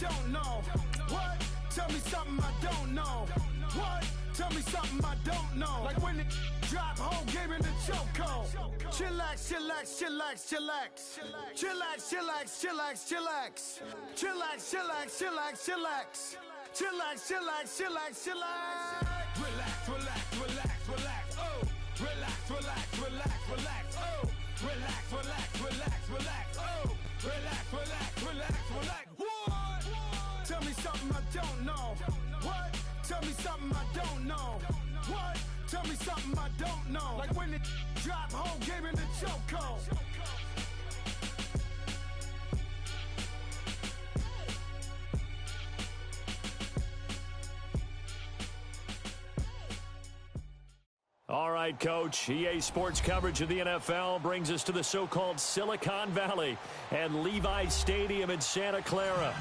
don't know. What? Tell me something I don't know. What? Tell me something I don't know. Like when it drop, whole game in the chokehold. Chillax, chillax, chillax, chillax. Chillax, chillax, chillax, chillax. Chillax, chillax, chillax, chillax. Chillax, chillax, chillax, chillax. Relax, relax, relax, relax. Oh, relax, relax, relax, relax. Oh, relax, relax, relax, relax. Oh, relax, relax, relax, relax. What? Tell me something I don't know. What? Tell me something I don't know. What? Tell me something I don't know. Like when it drop, whole game in the chokehold. All right, Coach. EA Sports coverage of the NFL brings us to the so-called Silicon Valley and Levi's Stadium in Santa Clara.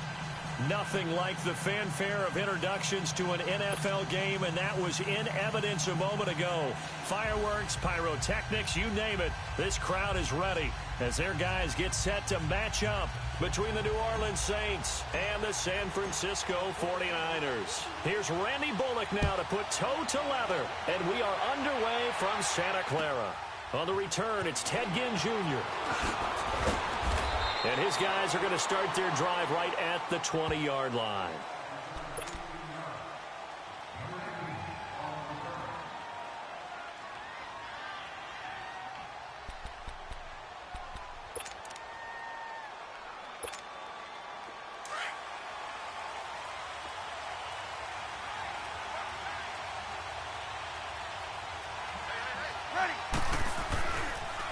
Nothing like the fanfare of introductions to an NFL game, and that was in evidence a moment ago. Fireworks, pyrotechnics, you name it. This crowd is ready as their guys get set to match up between the New Orleans Saints and the San Francisco 49ers. Here's Randy Bullock now to put toe to leather, and we are underway from Santa Clara. On the return, it's Ted Ginn Jr. And his guys are going to start their drive right at the 20-yard line.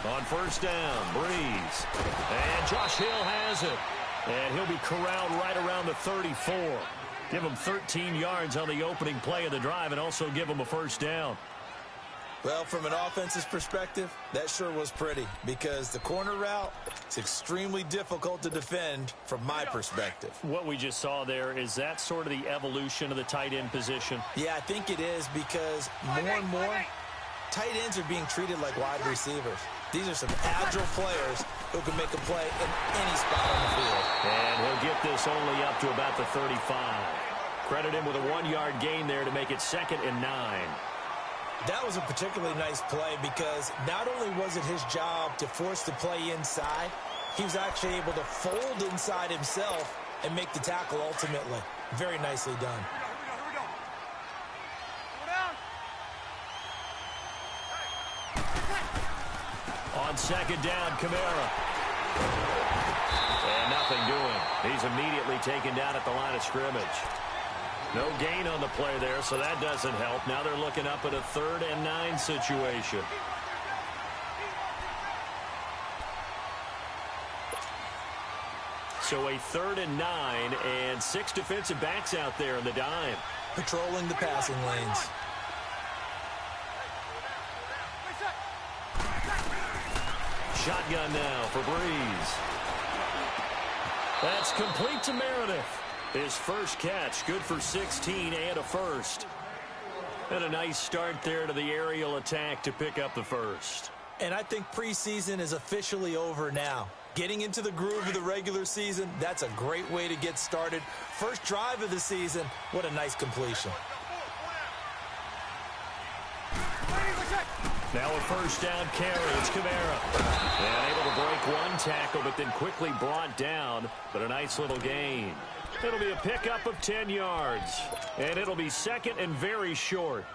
On first down, Breeze. And Josh Hill has it. And he'll be corralled right around the 34. Give him 13 yards on the opening play of the drive and also give him a first down. Well, from an offensive perspective, that sure was pretty because the corner route is extremely difficult to defend from my perspective. What we just saw there, is that sort of the evolution of the tight end position? Yeah, I think it is because more and more tight ends are being treated like wide receivers. These are some agile players who can make a play in any spot on the field. And he'll get this only up to about the 35. Credit him with a 1-yard gain there to make it 2nd and 9. That was a particularly nice play because not only was it his job to force the play inside, he was actually able to fold inside himself and make the tackle ultimately. Very nicely done. On second down, Kamara. And nothing doing. He's immediately taken down at the line of scrimmage. No gain on the play there, so that doesn't help. Now they're looking up at a 3rd and 9 situation. So a 3rd and 9 and 6 defensive backs out there in the dime. Patrolling the passing lanes. Shotgun now for Breeze. That's complete to Meredith. His first catch, good for 16 and a first. And a nice start there to the aerial attack to pick up the first. And I think preseason is officially over now. Getting into the groove of the regular season, that's a great way to get started. First drive of the season, what a nice completion. Now a first down carry. It's Kamara. And able to break one tackle, but then quickly brought down. But a nice little gain. It'll be a pickup of 10 yards. And it'll be 2nd and very short.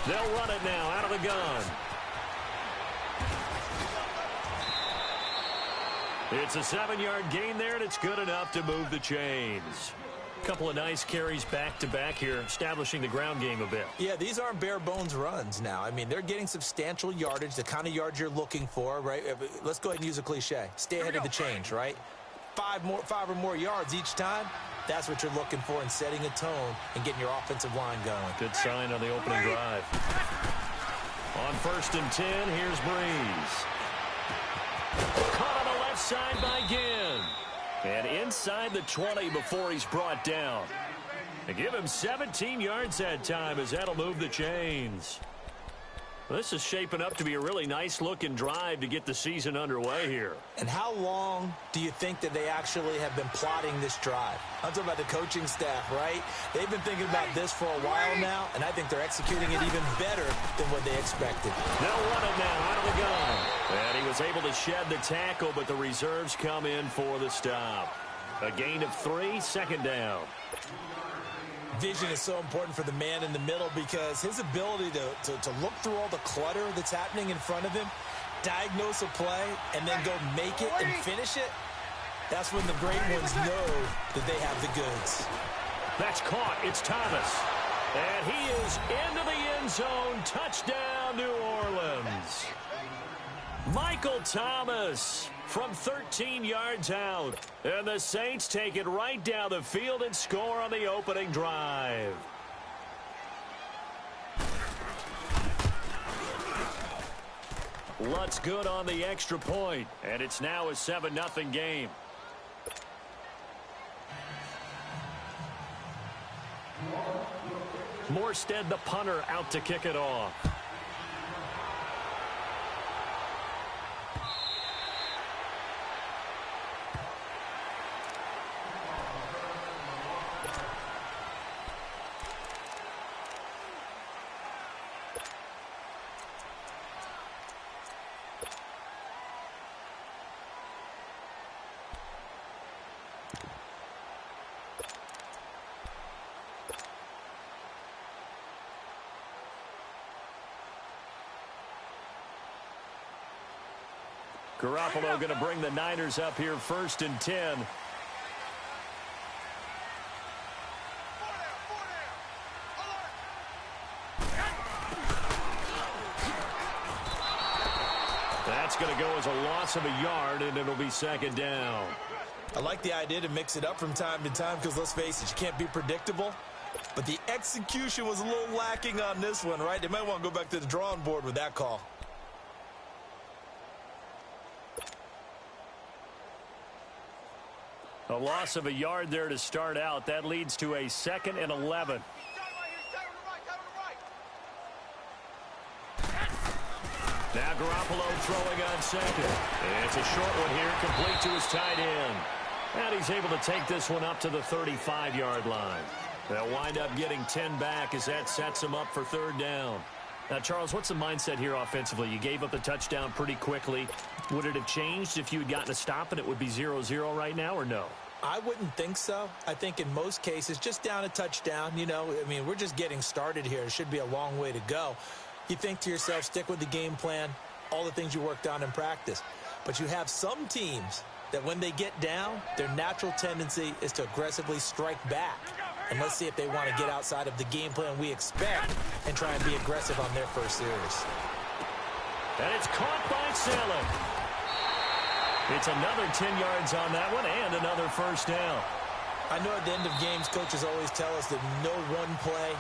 They'll run it now out of the gun. It's a 7-yard gain there, and it's good enough to move the chains. Couple of nice carries back-to-back here, establishing the ground game a bit. Yeah, these aren't bare-bones runs now. I mean, they're getting substantial yardage, the kind of yards you're looking for, right? Let's go ahead and use a cliche. Stay ahead of the change, right? 5 or more yards each time. That's what you're looking for in setting a tone and getting your offensive line going. Good sign on the opening drive. On 1st and 10, here's Breeze. Caught on the left side by Ginn. And inside the 20 before he's brought down. They give him 17 yards that time as that'll move the chains. This is shaping up to be a really nice-looking drive to get the season underway here. And how long do you think that they actually have been plotting this drive? I'm talking about the coaching staff, right? They've been thinking about this for a while now, and I think they're executing it even better than what they expected. They'll run it now out of the gun. And he was able to shed the tackle, but the reserves come in for the stop. A gain of 3, second down. Vision is so important for the man in the middle because his ability to look through all the clutter that's happening in front of him, diagnose a play, and then go make it and finish it, that's when the great ones know that they have the goods. That's caught. It's Thomas. And he is into the end zone. Touchdown, New Orleans. Michael Thomas from 13 yards out. And the Saints take it right down the field and score on the opening drive. Lutz good on the extra point, and it's now a 7-0 game. Morstead, the punter, out to kick it off. Garoppolo going to bring the Niners up here 1st and 10. That's going to go as a loss of a yard, and it'll be 2nd down. I like the idea to mix it up from time to time because, let's face it, you can't be predictable. But the execution was a little lacking on this one, right? They might want to go back to the drawing board with that call. A loss of a yard there to start out. That leads to a 2nd and 11. Now Garoppolo throwing on 2nd. It's a short one here, complete to his tight end. And he's able to take this one up to the 35-yard line. They'll wind up getting 10 back as that sets him up for 3rd down. Now, Charles, what's the mindset here offensively? You gave up the touchdown pretty quickly. Would it have changed if you had gotten a stop and it would be 0-0 right now, or no? I wouldn't think so. I think in most cases, just down a touchdown, you know, I mean, we're just getting started here. It should be a long way to go. You think to yourself, stick with the game plan, all the things you worked on in practice. But you have some teams that when they get down, their natural tendency is to aggressively strike back. And let's see if they want to get outside of the game plan we expect and try and be aggressive on their first series. And it's caught by Saleh. It's another 10 yards on that one and another 1st down. I know at the end of games, coaches always tell us that no one play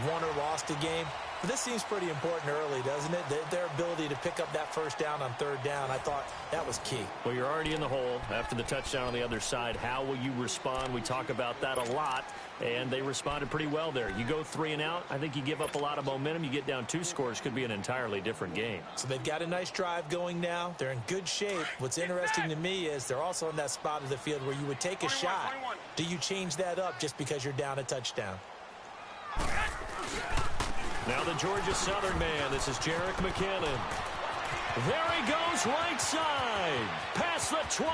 won or lost a game. But this seems pretty important early, doesn't it? Their ability to pick up that 1st down on 3rd down, I thought that was key. Well, you're already in the hole after the touchdown on the other side. How will you respond? We talk about that a lot, and they responded pretty well there. You go 3 and out, I think you give up a lot of momentum. You get down 2 scores, could be an entirely different game. So they've got a nice drive going now. They're in good shape. What's interesting to me is they're also in that spot of the field where you would take a shot. Do you change that up just because you're down a touchdown? Now the Georgia Southern man. This is Jerick McKinnon. There he goes right side. Past the 20.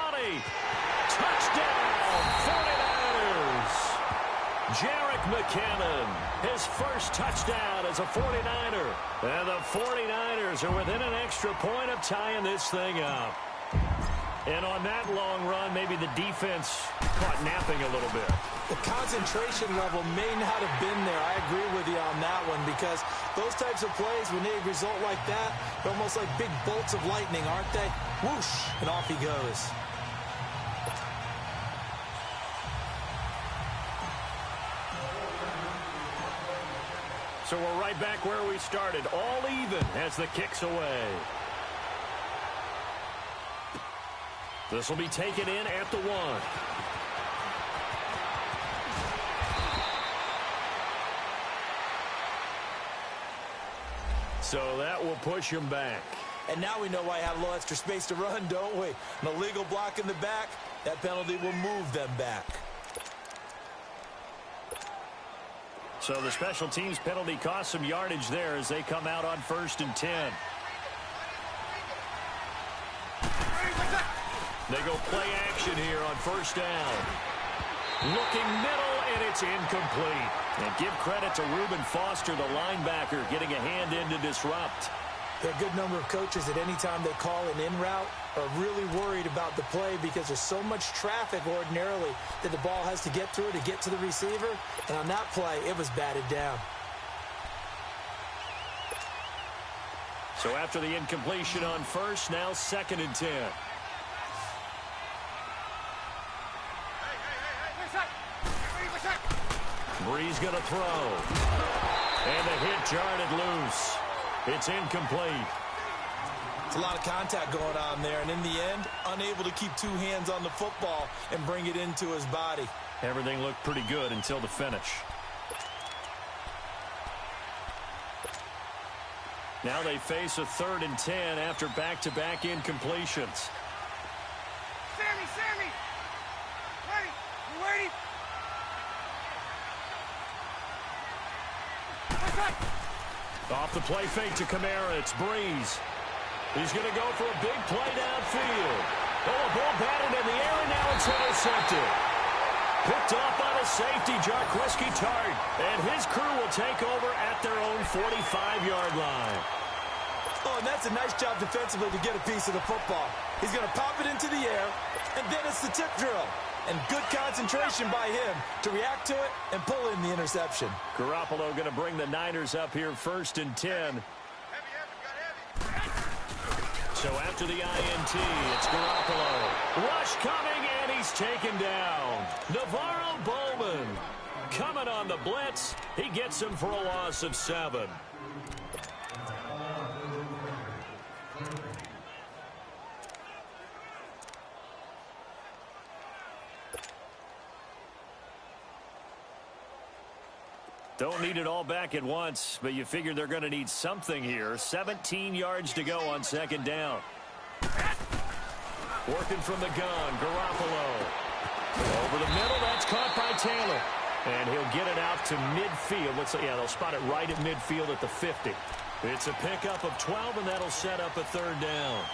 Touchdown, 49ers. Jerick McKinnon, his first touchdown as a 49er. And the 49ers are within an extra point of tying this thing up. And on that long run, maybe the defense caught napping a little bit. The concentration level may not have been there. I agree with you on that one because those types of plays, when they result like that, they're almost like big bolts of lightning, aren't they? Whoosh, and off he goes. So we're right back where we started, all even as the kick's away. This will be taken in at the 1. So that will push him back. And now we know why he had a little extra space to run, don't we? An illegal block in the back. That penalty will move them back. So the special teams penalty cost some yardage there as they come out on 1st and 10. They go play action here on 1st down. Looking middle, and it's incomplete. And give credit to Reuben Foster, the linebacker, getting a hand in to disrupt. There are a good number of coaches at any time they call an in route are really worried about the play because there's so much traffic ordinarily that the ball has to get through to get to the receiver. And on that play, it was batted down. So after the incompletion on 1st, now 2nd and 10. Brees going to throw. And the hit jarred loose. It's incomplete. It's a lot of contact going on there, and in the end, unable to keep two hands on the football and bring it into his body. Everything looked pretty good until the finish. Now they face a 3rd and 10 after back-to-back incompletions. Sammy! Ready? You ready? Off the play fake to Kamara, it's Brees. He's going to go for a big play downfield. Oh, a ball batted in the air, and now it's intercepted. Picked off by the safety, Jarquiski Tart. And his crew will take over at their own 45-yard line. Oh, and that's a nice job defensively to get a piece of the football. He's going to pop it into the air, and then it's the tip drill. And good concentration by him to react to it and pull in the interception. Garoppolo going to bring the Niners up here 1st and 10. So after the INT, it's Garoppolo. Rush coming, and he's taken down. Navarro Bowman coming on the blitz. He gets him for a loss of 7. Don't need it all back at once, but you figure they're going to need something here. 17 yards to go on 2nd down. Working from the gun, Garoppolo. Over the middle, that's caught by Taylor. And he'll get it out to midfield. Yeah, they'll spot it right at midfield at the 50. It's a pickup of 12, and that'll set up a 3rd down.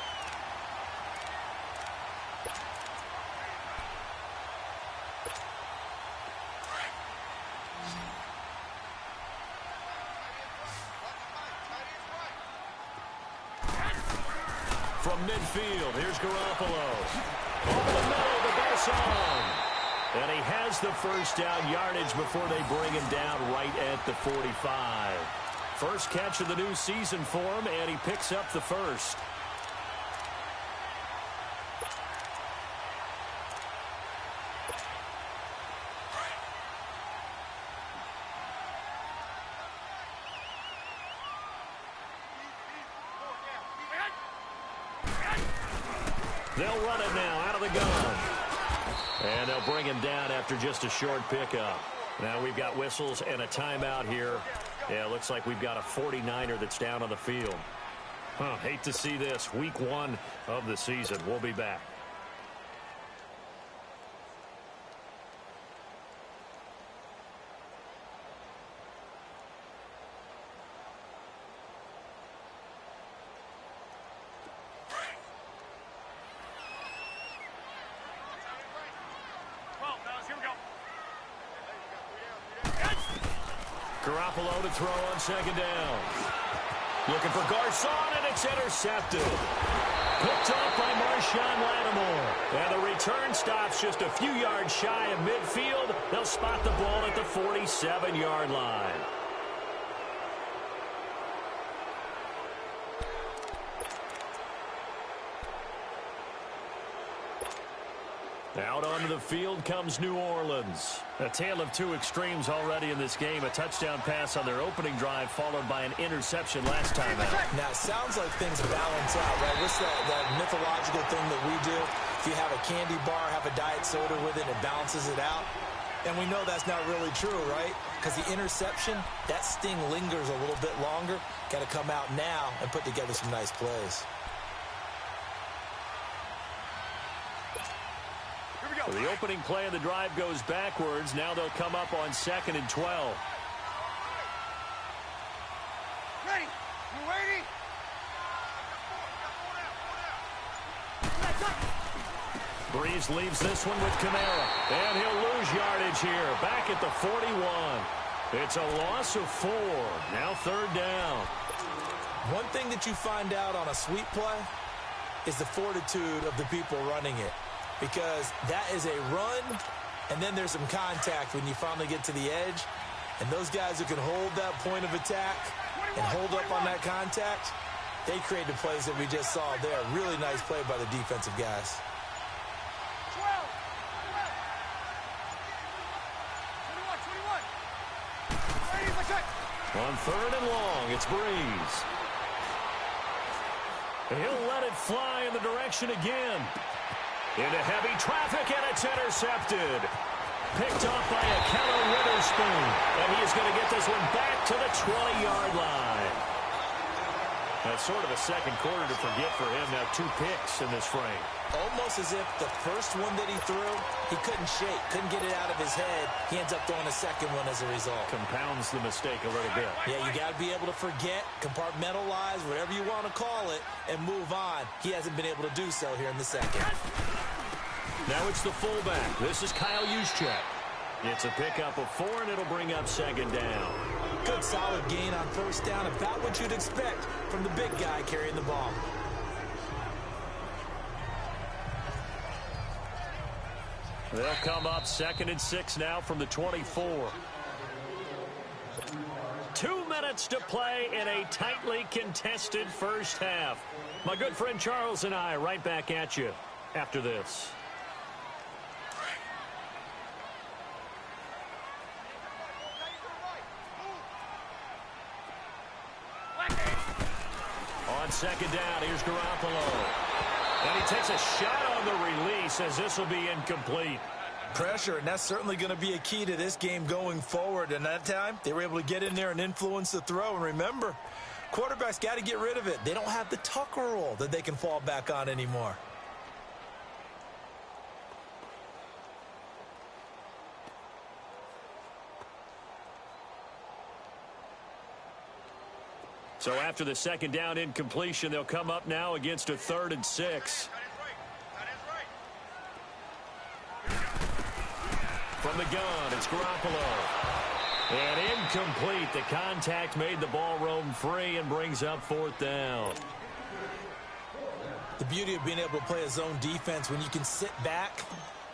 From midfield, here's Garoppolo. Over the middle, the ball's on. And he has the 1st down yardage before they bring him down right at the 45. First catch of the new season for him, and he picks up the 1st. They'll run it now out of the gun. And they'll bring him down after just a short pickup. Now we've got whistles and a timeout here. Yeah, it looks like we've got a 49er that's down on the field. Hate to see this. Week 1 of the season. We'll be back. Garoppolo to throw on 2nd down. Looking for Garcon, and it's intercepted. Picked off by Marshawn Lattimore. And the return stops just a few yards shy of midfield. They'll spot the ball at the 47-yard line. Out onto the field comes New Orleans. A tale of two extremes already in this game. A touchdown pass on their opening drive followed by an interception last time out. Now, it sounds like things balance out, right? What's that mythological thing that we do? If you have a candy bar, have a diet soda with it, it balances it out. And we know that's not really true, right? Because the interception, that sting lingers a little bit longer. Got to come out now and put together some nice plays. Here we go. The opening play of the drive goes backwards. Now they'll come up on 2nd and 12. Ready? You ready? Breeze leaves this one with Kamara. And he'll lose yardage here. Back at the 41. It's a loss of 4. Now 3rd down. One thing that you find out on a sweep play is the fortitude of the people running it. Because that is a run, and then there's some contact when you finally get to the edge. And those guys who can hold that point of attack and hold up on that contact, they create the plays that we just saw there. Really nice play by the defensive guys. On 3rd and long, it's Breeze. He'll let it fly in the direction again. Into heavy traffic, and it's intercepted. Picked off by Ahkello Witherspoon. And he's going to get this one back to the 20-yard line. That's sort of a second quarter to forget for him. Now 2 picks in this frame. Almost as if the first one that he threw, he couldn't shake, couldn't get it out of his head. He ends up throwing a second one as a result. Compounds the mistake a little bit. Yeah, you got to be able to forget, compartmentalize, whatever you want to call it, and move on. He hasn't been able to do so here in the second. Now it's the fullback. This is Kyle Juszczyk. It's a pickup of 4, and it'll bring up 2nd down. Good solid gain on 1st down, about what you'd expect from the big guy carrying the ball. They'll come up 2nd and 6 now from the 24. 2 minutes to play in a tightly contested first half. My good friend Charles and I right back at you after this. On 2nd down, here's Garoppolo. And he takes a shot on the release as this will be incomplete. Pressure, and that's certainly going to be a key to this game going forward. And that time, they were able to get in there and influence the throw. And remember, quarterbacks got to get rid of it. They don't have the Tucker rule that they can fall back on anymore. So after the 2nd down incompletion, they'll come up now against a 3rd and 6. From the gun, it's Garoppolo. And incomplete. The contact made the ball roam free and brings up 4th down. The beauty of being able to play a zone defense, when you can sit back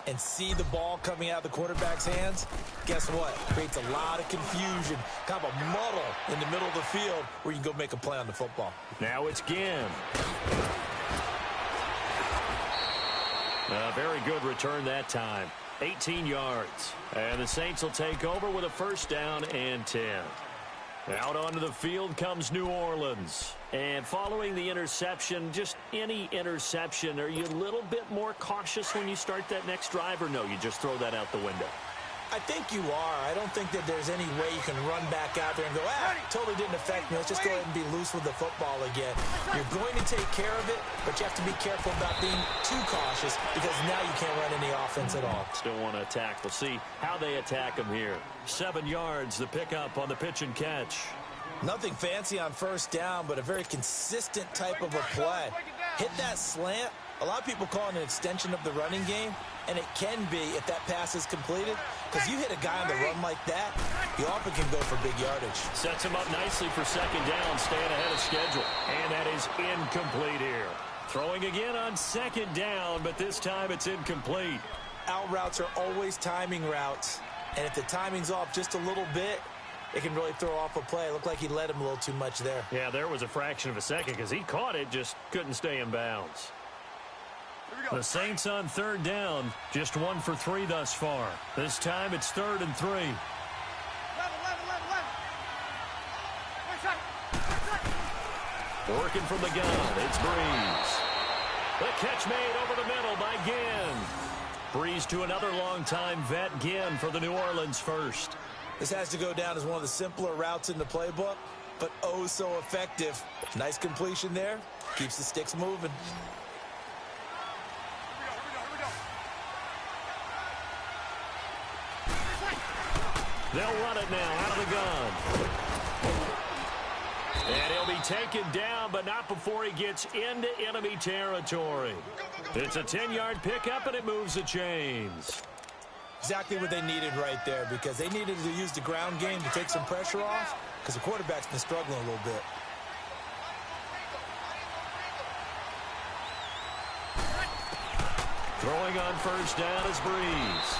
and see the ball coming out of the quarterback's hands, guess what? Creates a lot of confusion, kind of a muddle in the middle of the field where you can go make a play on the football. Now it's Ginn. A very good return that time. 18 yards. And the Saints will take over with a 1st down and 10. Out onto the field comes New Orleans. And following the interception, just any interception, are you a little bit more cautious when you start that next drive, or no, you just throw that out the window? I think you are. I don't think that there's any way you can run back out there and go, totally didn't affect me. Let's just go ahead and be loose with the football again. You're going to take care of it, but you have to be careful about being too cautious because now you can't run any offense at all. Still want to attack. We'll see how they attack them here. 7 yards, the pickup on the pitch and catch. Nothing fancy on 1st down, but a very consistent type of a play. Hit that slant. A lot of people call it an extension of the running game, and it can be if that pass is completed, because you hit a guy on the run like that, you often can go for big yardage. Sets him up nicely for 2nd down, staying ahead of schedule. And that is incomplete here. Throwing again on 2nd down, but this time it's incomplete. Out routes are always timing routes, and if the timing's off just a little bit, it can really throw off a play. It looked like he led him a little too much there. Yeah, there was a fraction of a second because he caught it, just couldn't stay in bounds. The Saints on 3rd down, just 1 for 3 thus far. This time it's 3rd and 3. Working from the gun, it's Breeze. The catch made over the middle by Ginn. Breeze to another long-time vet, Ginn, for the New Orleans first. This has to go down as one of the simpler routes in the playbook, but oh so effective. Nice completion there. Keeps the sticks moving. They'll run it now out of the gun. And he'll be taken down, but not before he gets into enemy territory. It's a 10-yard pickup, and it moves the chains. Exactly what they needed right there, because they needed to use the ground game to take some pressure off, because the quarterback's been struggling a little bit. Throwing on first down is Breeze.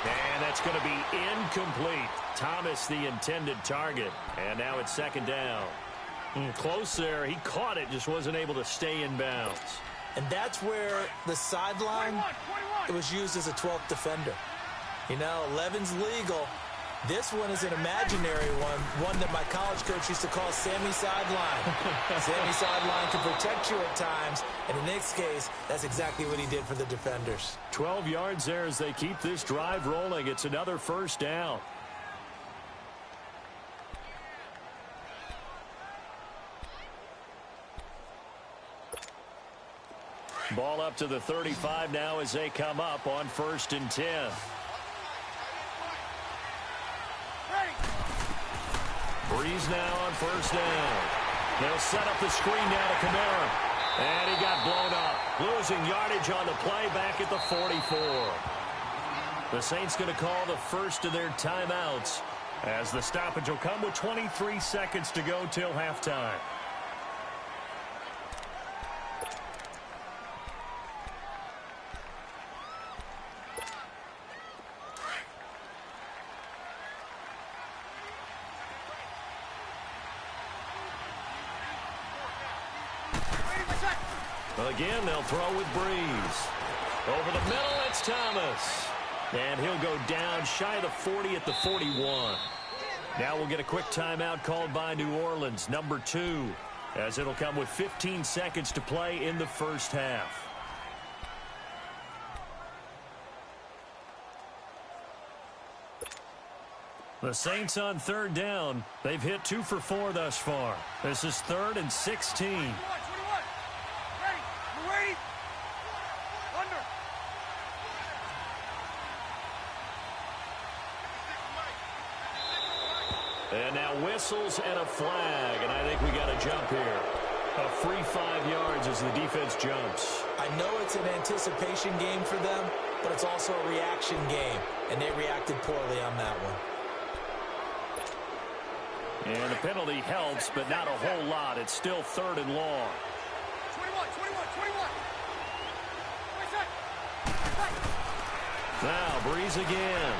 And that's going to be incomplete. Thomas, the intended target. And now it's second down. Close there. He caught it, just wasn't able to stay in bounds. And that's where the sideline, it was used as a 12th defender. You know, 11's legal. This one is an imaginary one that my college coach used to call Sammy Sideline. Sammy Sideline can protect you at times, and in this case, that's exactly what he did for the defenders. 12 yards there as they keep this drive rolling. It's another first down. Ball up to the 35 now as they come up on 1st and 10. Breeze now on first down. They'll set up the screen now to Kamara. And he got blown up. Losing yardage on the play back at the 44. The Saints going to call the first of their timeouts as the stoppage will come with 23 seconds to go till halftime. Again, they'll throw with Breeze. Over the middle, it's Thomas. And he'll go down shy of the 40 at the 41. Now we'll get a quick timeout called by New Orleans, number 2, as it'll come with 15 seconds to play in the first half. The Saints on third down. They've hit 2 for 4 thus far. This is 3rd and 16. And now whistles and a flag, and I think we got a jump here. A free 5 yards as the defense jumps. I know it's an anticipation game for them, but it's also a reaction game, and they reacted poorly on that one. And the penalty helps, but not a whole lot. It's still 3rd and long. 21. Now, Breeze again.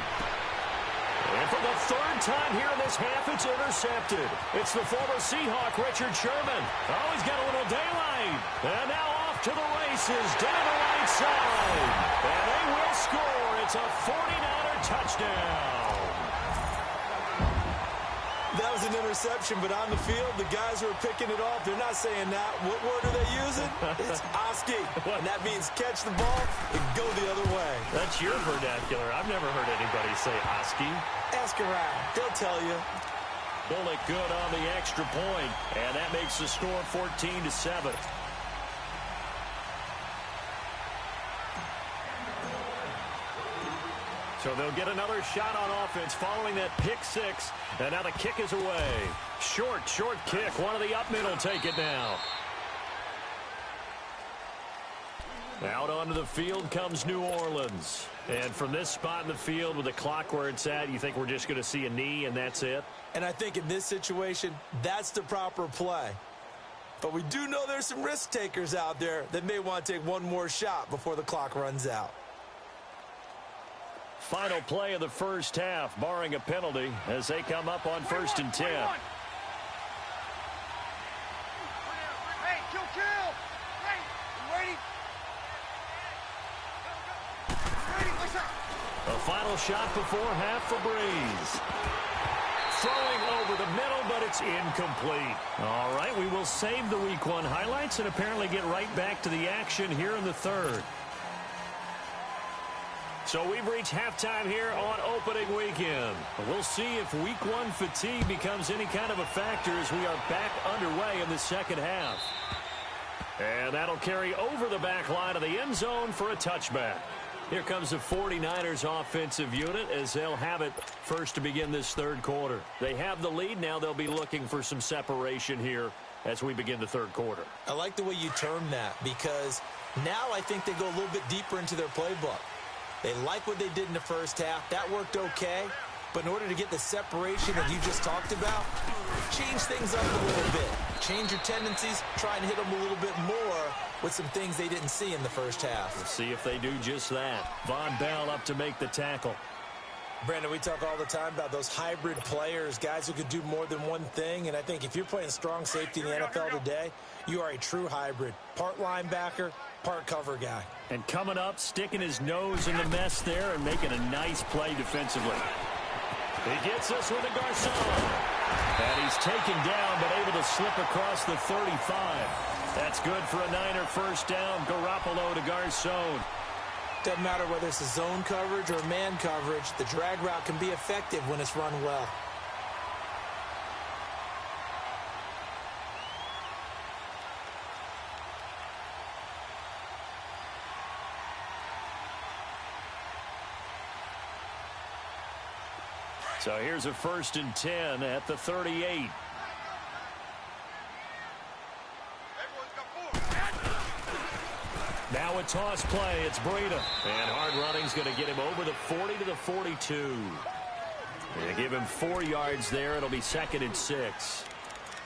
And for the 3rd time here in this half, it's intercepted. It's the former Seahawk, Richard Sherman. Oh, he's got a little daylight. And now off to the races down the right side. And they will score. It's a 49er touchdown. That was an interception, but on the field, the guys who are picking it off, they're not saying that. What word are they using? It's Oski. And that means catch the ball and go the other way. That's your vernacular. I've never heard anybody say Oski. Ask around. They'll tell you. Bullock good on the extra point, and that makes the score 14-7. So they'll get another shot on offense following that pick 6. And now the kick is away. Short kick. One of the up middle take it now. Out onto the field comes New Orleans. And from this spot in the field with the clock where it's at, you think we're just going to see a knee and that's it? And I think in this situation, that's the proper play. But we do know there's some risk takers out there that may want to take one more shot before the clock runs out. Final play of the first half, barring a penalty, as they come up on 1st and 10. Hey, kill. Hey, I'm waiting. A final shot before half for Breeze. Throwing over the middle, but it's incomplete. All right, we will save the Week 1 highlights and apparently get right back to the action here in the 3rd. So we've reached halftime here on opening weekend. We'll see if week one fatigue becomes any kind of a factor as we are back underway in the second half. And that'll carry over the back line of the end zone for a touchback. Here comes the 49ers offensive unit as they'll have it first to begin this third quarter. They have the lead. Now they'll be looking for some separation here as we begin the third quarter. I like the way you term that because now I think they go a little bit deeper into their playbook. They like what they did in the first half. That worked okay. But in order to get the separation that you just talked about, change things up a little bit. Change your tendencies. Try and hit them a little bit more with some things they didn't see in the first half. We'll see if they do just that. Von Bell up to make the tackle. Brandon, we talk all the time about those hybrid players, guys who could do more than one thing. And I think if you're playing strong safety in the NFL today, you are a true hybrid. Part linebacker, part cover guy. And coming up, sticking his nose in the mess there and making a nice play defensively. He gets this with a Garcon. And he's taken down but able to slip across the 35. That's good for a Niner first down. Garoppolo to Garcon. Doesn't matter whether it's a zone coverage or man coverage, the drag route can be effective when it's run well. So here's a 1st and 10 at the 38. Now a toss play. It's Breida. And hard running's going to get him over the 40 to the 42. They give him 4 yards there. It'll be 2nd and 6.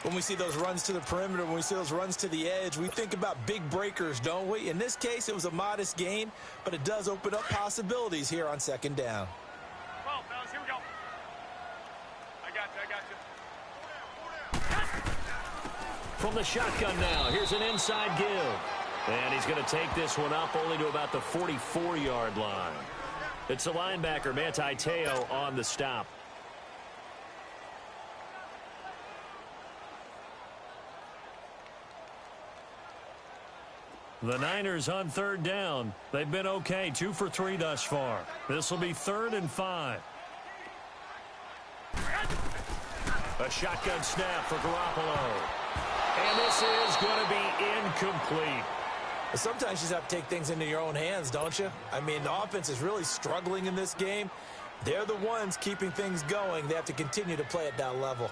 When we see those runs to the perimeter, when we see those runs to the edge, we think about big breakers, don't we? In this case, it was a modest gain, but it does open up possibilities here on 2nd down. Come on, fellas, here we go. I got you. From the shotgun now, here's an inside give. And he's going to take this one up only to about the 44-yard line. It's the linebacker, Manti Te'o, on the stop. The Niners on 3rd down. They've been okay, 2 for 3 thus far. This will be 3rd and 5. A shotgun snap for Garoppolo. And this is going to be incomplete. Sometimes you just have to take things into your own hands, don't you? I mean, the offense is really struggling in this game. They're the ones keeping things going. They have to continue to play at that level.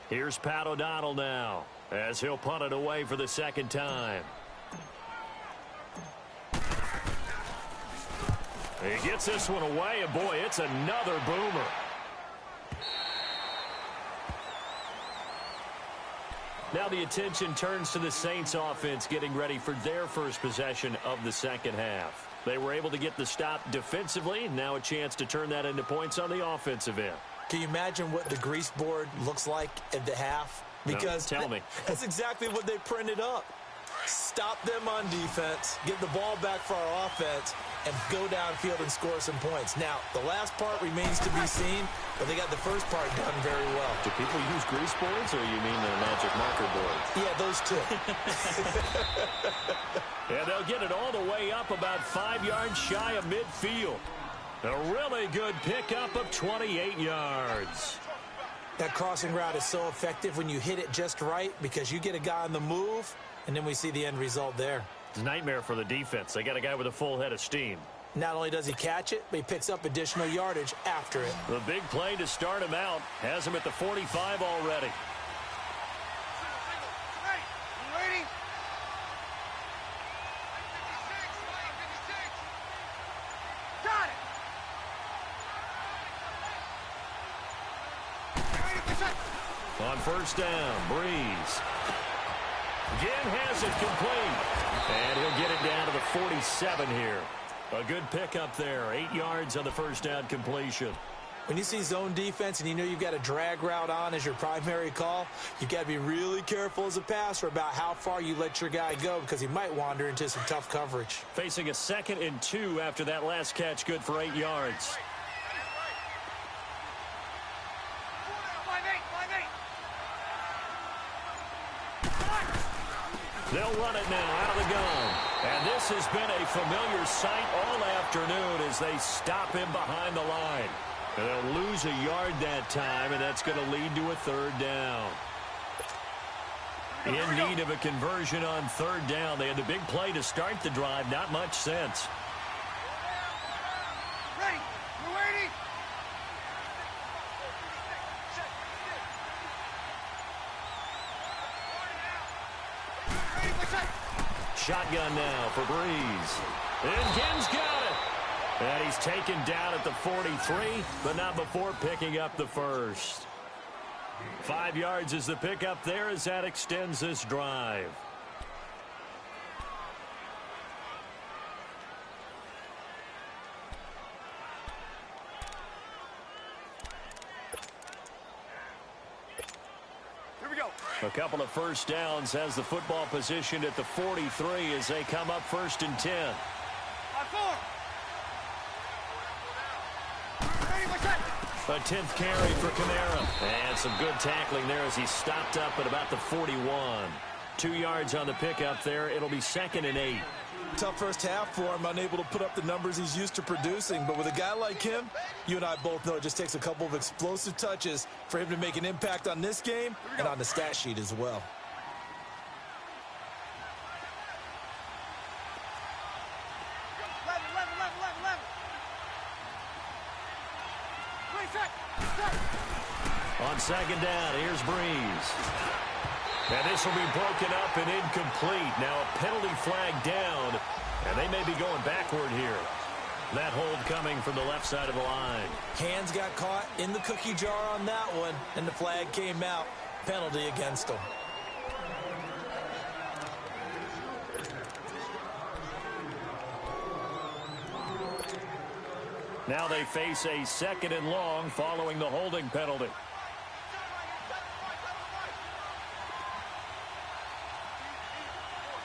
Here's Pat O'Donnell now as he'll punt it away for the 2nd time. He gets this one away, and boy, it's another boomer. Now the attention turns to the Saints offense getting ready for their first possession of the second half. They were able to get the stop defensively. Now a chance to turn that into points on the offensive end. Can you imagine what the grease board looks like at the half? Because no, tell me. That's exactly what they printed up. Stop them on defense, get the ball back for our offense, and go downfield and score some points. Now, the last part remains to be seen, but they got the first part done very well. Do people use grease boards, or you mean the magic marker boards? Yeah, those two. And they'll get it all the way up about 5 yards shy of midfield. A really good pickup of 28 yards. That crossing route is so effective when you hit it just right because you get a guy on the move, and then we see the end result there. It's a nightmare for the defense. They got a guy with a full head of steam. Not only does he catch it, but he picks up additional yardage after it. The big play to start him out has him at the 45 already. Hey, you ready? 56. Got it. On first down, Breeze. Again has it complete. And he'll get it down to the 47 here. A good pickup there. 8 yards on the first down completion. When you see zone defense and you know you've got a drag route on as your primary call, you've got to be really careful as a passer about how far you let your guy go because he might wander into some tough coverage. Facing a 2nd and 2 after that last catch, good for 8 yards. They'll run it now out of the gun. And this has been a familiar sight all afternoon as they stop him behind the line. And they'll lose a yard that time, and that's going to lead to a third down. In need of a conversion on third down. They had the big play to start the drive. Not much sense. Ready. We're waiting. Shotgun now for Breeze. And Gibbs got it. And he's taken down at the 43, but not before picking up the first. 5 yards is the pickup there as that extends this drive. Here we go. A couple of first downs has the football positioned at the 43 as they come up 1st and 10. On 4. Ready, what's that? A 10th carry for Kamara. And some good tackling there as he stopped up at about the 41. 2 yards on the pickup there. It'll be 2nd and 8. Tough first half for him, unable to put up the numbers he's used to producing. But with a guy like him, you and I both know it just takes a couple of explosive touches for him to make an impact on this game and on the stat sheet as well. On 2nd down, here's Breeze. And this will be broken up and incomplete. Now a penalty flag down, and they may be going backward here. That hold coming from the left side of the line. Hands got caught in the cookie jar on that one, and the flag came out. Penalty against him. Now they face a 2nd and long following the holding penalty.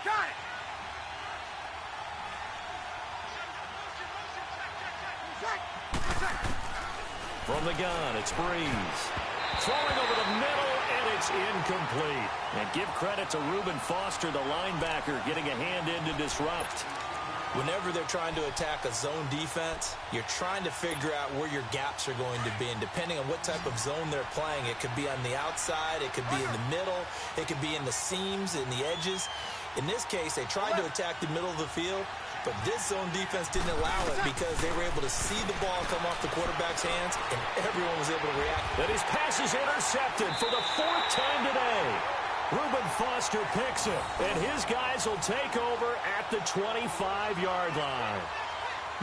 Got it. From the gun, it's Breeze. Throwing over the middle, and it's incomplete. And give credit to Reuben Foster, the linebacker, getting a hand in to disrupt. Whenever they're trying to attack a zone defense, you're trying to figure out where your gaps are going to be. And depending on what type of zone they're playing, it could be on the outside, it could be in the middle, it could be in the seams, in the edges. In this case, they tried to attack the middle of the field, but this zone defense didn't allow it because they were able to see the ball come off the quarterback's hands, and everyone was able to react. And his pass is intercepted for the 4th time today. Reuben Foster picks it, and his guys will take over at the 25-yard line.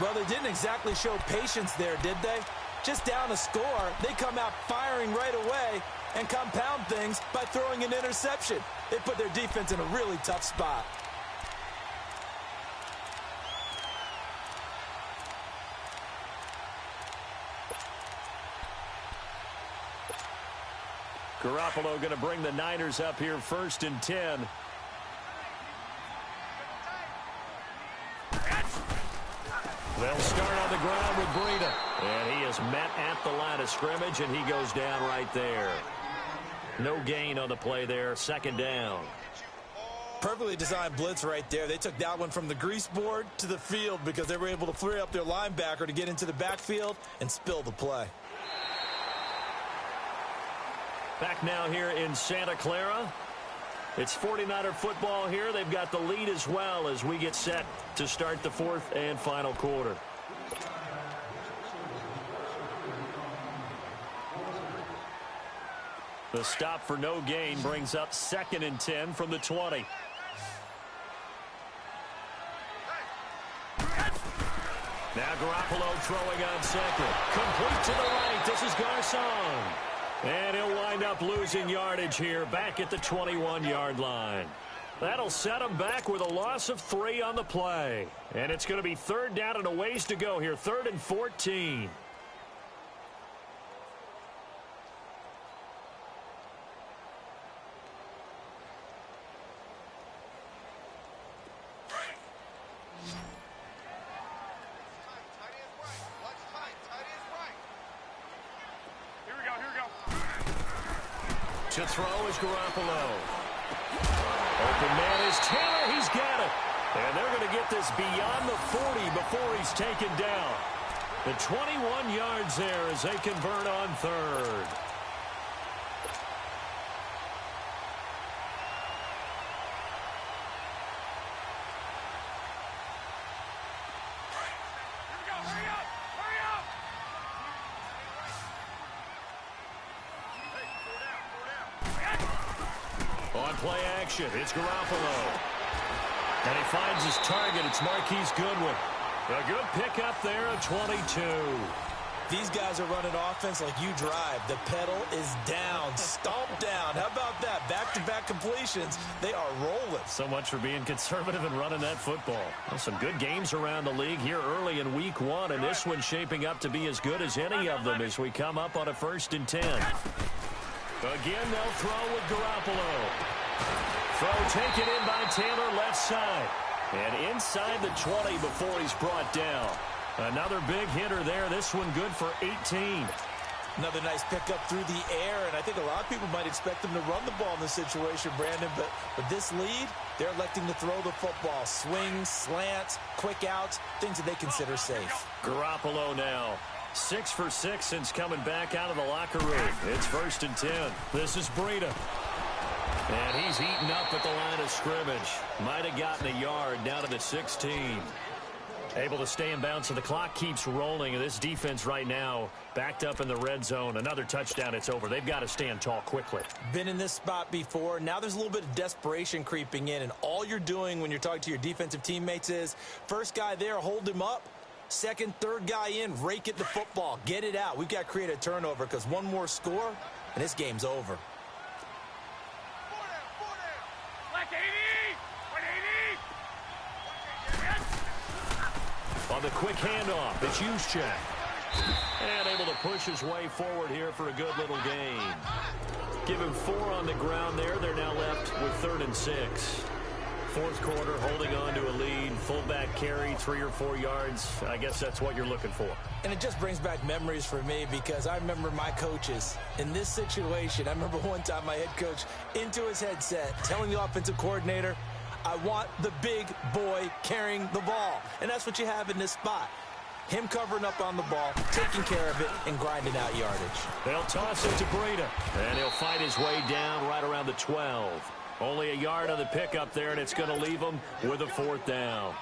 Well, they didn't exactly show patience there, did they? Just down a score, they come out firing right away and compound things by throwing an interception. They put their defense in a really tough spot. Garoppolo going to bring the Niners up here 1st and 10. They'll start on the ground with Breida. And he is met at the line of scrimmage, and he goes down right there. No gain on the play there. 2nd down. Perfectly designed blitz right there. They took that one from the grease board to the field because they were able to free up their linebacker to get into the backfield and spill the play. Back now here in Santa Clara. It's 49er football here. They've got the lead as well as we get set to start the 4th and final quarter. The stop for no gain brings up 2nd and 10 from the 20. Now Garoppolo throwing on 2nd. Complete to the right. This is Garcon. And he'll wind up losing yardage here back at the 21-yard line. That'll set him back with a loss of 3 on the play. And it's going to be 3rd down and a ways to go here. 3rd and 14. To throw is Garoppolo. Open man is Taylor. He's got it. And they're going to get this beyond the 40 before he's taken down. The 21 yards there as they convert on third. On play action, it's Garoppolo. And he finds his target. It's Marquise Goodwin. A good pickup there at 22. These guys are running offense like you drive. The pedal is down, stomped down. How about that? Back-to-back completions. They are rolling. So much for being conservative and running that football. Well, some good games around the league here early in week 1, and this one's shaping up to be as good as any of them as we come up on a 1st and 10. Again, they'll throw with Garoppolo. Throw taken in by Taylor left side. And inside the 20 before he's brought down. Another big hitter there. This one good for 18. Another nice pickup through the air, and I think a lot of people might expect them to run the ball in this situation, Brandon, but with this lead, they're electing to throw the football. Swings, slants, quick outs, things that they consider safe. Garoppolo now. 6 for 6 since coming back out of the locker room. It's 1st and 10. This is Breida. And he's eaten up at the line of scrimmage. Might have gotten a yard down to the 16. Able to stay in bounds, so the clock keeps rolling. And this defense right now backed up in the red zone. Another touchdown, it's over. They've got to stand tall quickly. Been in this spot before. Now there's a little bit of desperation creeping in. And all you're doing when you're talking to your defensive teammates is, first guy there, hold him up. Second, third guy in, rake at the football. Get it out. We've got to create a turnover because one more score, and this game's over. On the quick handoff, it's Juszczyk. And able to push his way forward here for a good little gain. Give him 4 on the ground there. They're now left with 3rd and 6. 4th quarter, holding on to a lead. Fullback carry, 3 or 4 yards. I guess that's what you're looking for. And it just brings back memories for me because I remember my coaches in this situation. I remember one time my head coach into his headset telling the offensive coordinator, I want the big boy carrying the ball. And that's what you have in this spot. Him covering up on the ball, taking care of it, and grinding out yardage. They'll toss it to Breida. And he'll fight his way down right around the 12. Only a yard on the pickup there, and it's going to leave him with a 4th down.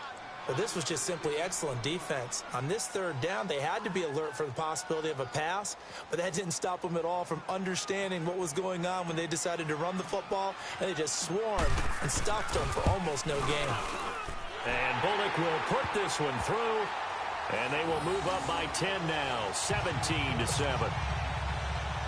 But this was just simply excellent defense. On this 3rd down, they had to be alert for the possibility of a pass, but that didn't stop them at all from understanding what was going on when they decided to run the football, and they just swarmed and stuffed them for almost no gain. And Bullock will put this one through, and they will move up by 10 now, 17-7.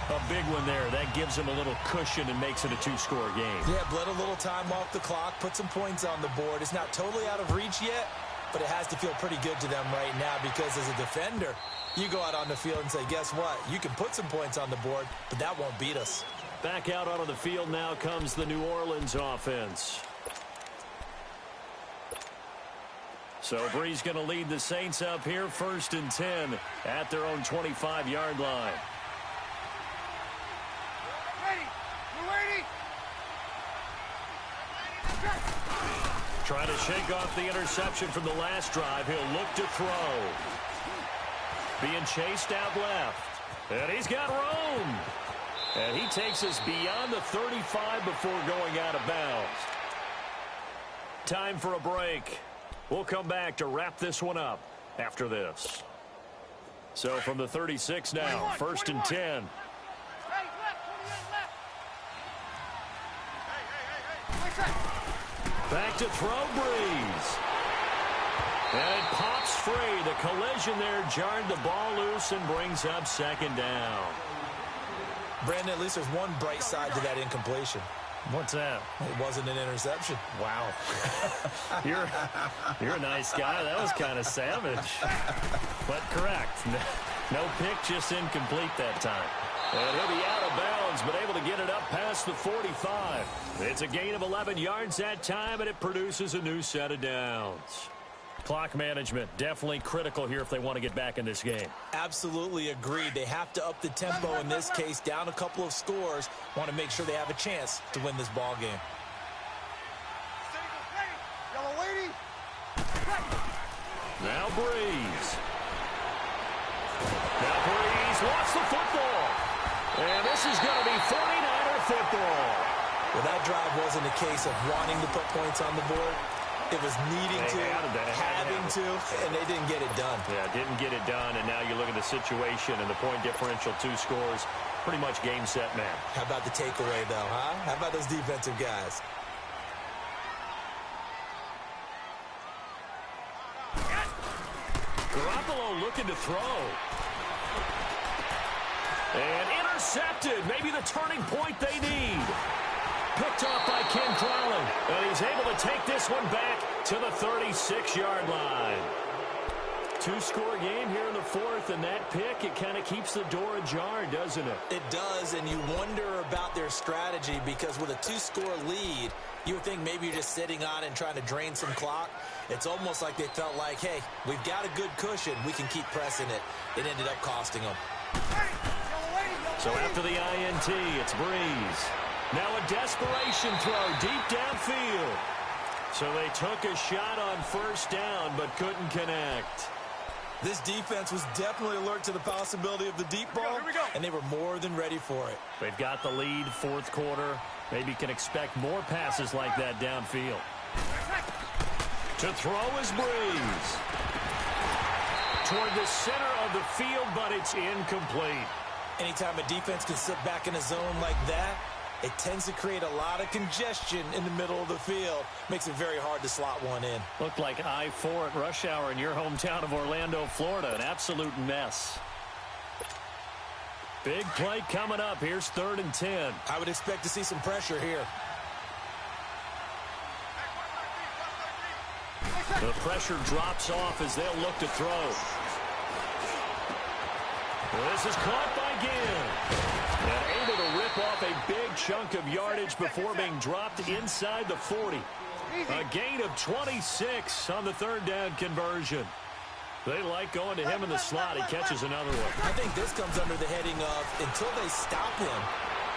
A big one there. That gives them a little cushion and makes it a 2-score game. Yeah, bled a little time off the clock, put some points on the board. It's not totally out of reach yet, but it has to feel pretty good to them right now because as a defender, you go out on the field and say, guess what? You can put some points on the board, but that won't beat us. Back out onto the field now comes the New Orleans offense. So Bree's going to lead the Saints up here, 1st and 10 at their own 25-yard line. Trying to shake off the interception from the last drive. He'll look to throw. Being chased out left. And he's got room. And he takes us beyond the 35 before going out of bounds. Time for a break. We'll come back to wrap this one up after this. So from the 36 now, 1st and 10. Back to throw, Brees. And it pops free. The collision there jarred the ball loose and brings up 2nd down. Brandon, at least there's one bright side to that incompletion. What's that? It wasn't an interception. Wow. You're a nice guy. That was kind of savage. But correct. No pick, just incomplete that time. And he'll be out of bounds, but able to get it up past the 45. It's a gain of 11 yards that time, and it produces a new set of downs. Clock management, definitely critical here if they want to get back in this game. Absolutely agreed. They have to up the tempo in this case, down a couple of scores. Want to make sure they have a chance to win this ball game. Brees. Now Brees lost the football. And this is going to be 49er football. Well, that drive wasn't a case of wanting to put points on the board. It was needing to, having to, and they didn't get it done. Yeah, didn't get it done, and now you look at the situation and the point differential, 2 scores, pretty much game, set, man. How about the takeaway, though, huh? How about those defensive guys? Garoppolo looking to throw. And intercepted. Maybe the turning point they need. Picked off by Ken Crowley. And he's able to take this one back to the 36-yard line. 2-score game here in the 4th, and that pick, it kind of keeps the door ajar, doesn't it? It does, and you wonder about their strategy because with a 2-score lead, you would think maybe you're just sitting on it and trying to drain some clock. It's almost like they felt like, hey, we've got a good cushion. We can keep pressing it. It ended up costing them. So after the INT, it's Brees. Now a desperation throw deep downfield. So they took a shot on first down but couldn't connect. This defense was definitely alert to the possibility of the deep ball, and they were more than ready for it. They've got the lead, 4th quarter. Maybe can expect more passes like that downfield. To throw is Brees. Toward the center of the field, but it's incomplete. Anytime a defense can sit back in a zone like that, it tends to create a lot of congestion in the middle of the field. Makes it very hard to slot one in. Looked like I-4 at rush hour in your hometown of Orlando, Florida. An absolute mess. Big play coming up. Here's 3rd and 10. I would expect to see some pressure here. The pressure drops off as they'll look to throw. This is caught by Ginn. And able to rip off a big chunk of yardage before being dropped inside the 40. A gain of 26 on the 3rd down conversion. They like going to him in the slot. He catches another one. I think this comes under the heading of until they stop him,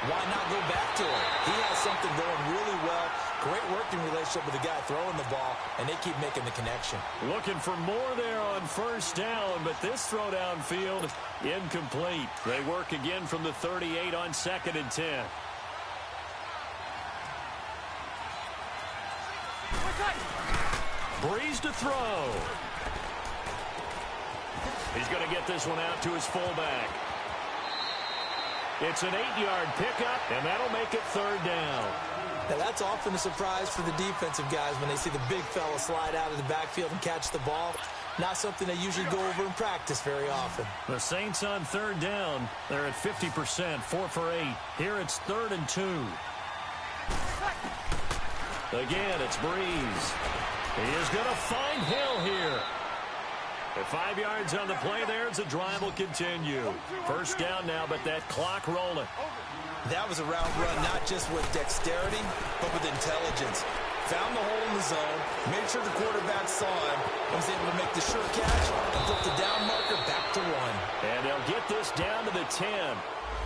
why not go back to him? He has something going really well. Great working relationship with the guy throwing the ball, and they keep making the connection. Looking for more there on first down, but this throw downfield incomplete. They work again from the 38 on 2nd and 10. Brees to throw. He's going to get this one out to his fullback. It's an 8-yard pickup, and that'll make it 3rd down. Now, that's often a surprise for the defensive guys when they see the big fella slide out of the backfield and catch the ball. Not something they usually go over in practice very often. The Saints on 3rd down. They're at 50%, 4 for 8. Here it's 3rd and 2. Again, it's Brees. He is going to find Hill here. At 5 yards on the play there, the drive will continue. First down now, but that clock rolling. That was a route run, not just with dexterity, but with intelligence. Found the hole in the zone, made sure the quarterback saw him, and was able to make the sure catch and put the down marker back to 1. And they'll get this down to the 10.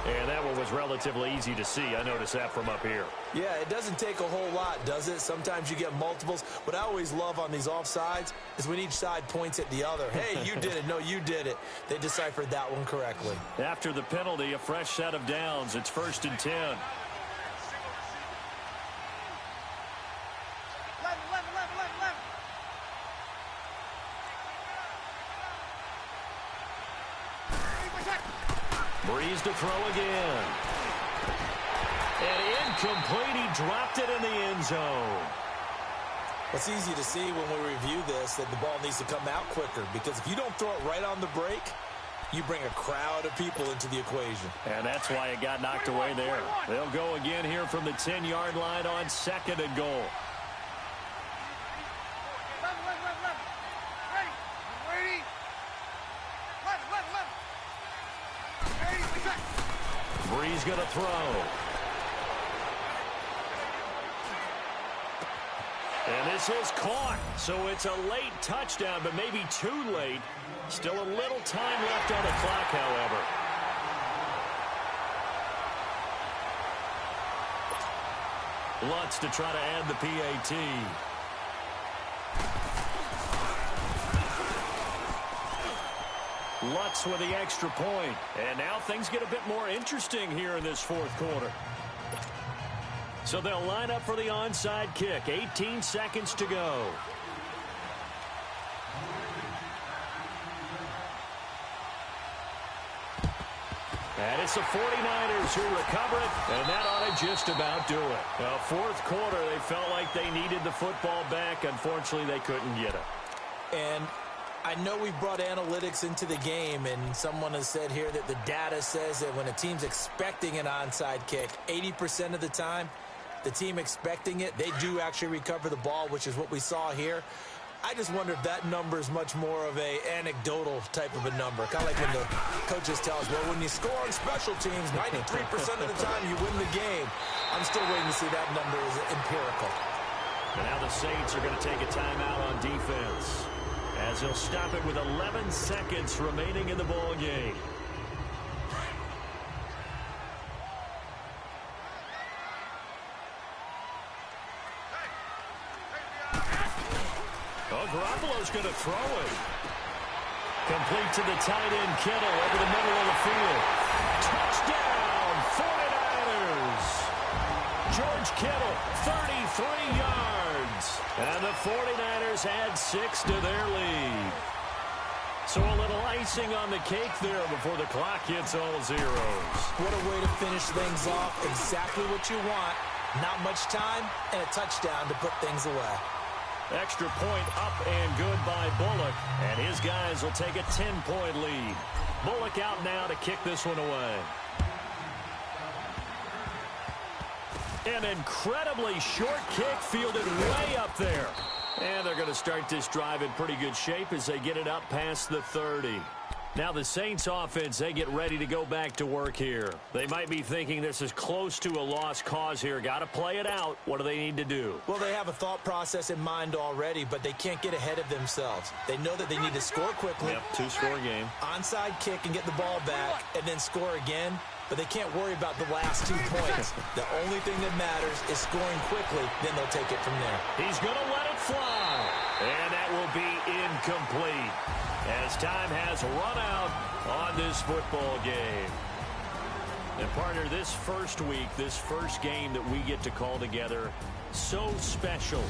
And that one was relatively easy to see. I noticed that from up here. Yeah, it doesn't take a whole lot, does it? Sometimes you get multiples. What I always love on these offsides is when each side points at the other. Hey, you did it. No, you did it. They deciphered that one correctly. After the penalty, a fresh set of downs. It's 1st and 10. Brees to throw again. And incomplete. He dropped it in the end zone. It's easy to see when we review this that the ball needs to come out quicker, because if you don't throw it right on the break, you bring a crowd of people into the equation. And that's why it got knocked away there. They'll go again here from the 10-yard line on 2nd and goal. Brees going to throw. And this is caught. So it's a late touchdown, but maybe too late. Still a little time left on the clock, however. Lutz to try to add the PAT. Lutz with the extra point. And now things get a bit more interesting here in this fourth quarter. So they'll line up for the onside kick. 18 seconds to go. And it's the 49ers who recover it, and that ought to just about do it. Now, fourth quarter, they felt like they needed the football back. Unfortunately, they couldn't get it. And I know we brought analytics into the game, and someone has said here that the data says that when a team's expecting an onside kick, 80% of the time, the team expecting it, they do actually recover the ball, which is what we saw here. I just wonder if that number is much more of a anecdotal type of a number. Kind of like when the coaches tell us, well, when you score on special teams, 93% of the time you win the game. I'm still waiting to see that number is empirical. And now the Saints are going to take a timeout on defense, as he'll stop it with 11 seconds remaining in the ball game. Oh, Garoppolo's going to throw it. Complete to the tight end, Kittle, over the middle of the field. Touchdown, 49ers. George Kittle, 33 yards. And the 49ers add 6 to their lead. So a little icing on the cake there before the clock hits all zeros. What a way to finish things off. Exactly what you want. Not much time and a touchdown to put things away. Extra point up and good by Bullock. And his guys will take a 10-point lead. Bullock out now to kick this one away. An incredibly short kick fielded way up there. And they're going to start this drive in pretty good shape as they get it up past the 30. Now the Saints offense, they get ready to go back to work here. They might be thinking this is close to a lost cause here. Got to play it out. What do they need to do? Well, they have a thought process in mind already, but they can't get ahead of themselves. They know that they need to score quickly. Yep, two-score game. Onside kick and get the ball back and then score again. But they can't worry about the last 2 points. The only thing that matters is scoring quickly. Then they'll take it from there. He's going to let it fly. And that will be incomplete, as time has run out on this football game. And, partner, this first week, this first game that we get to call together, so special.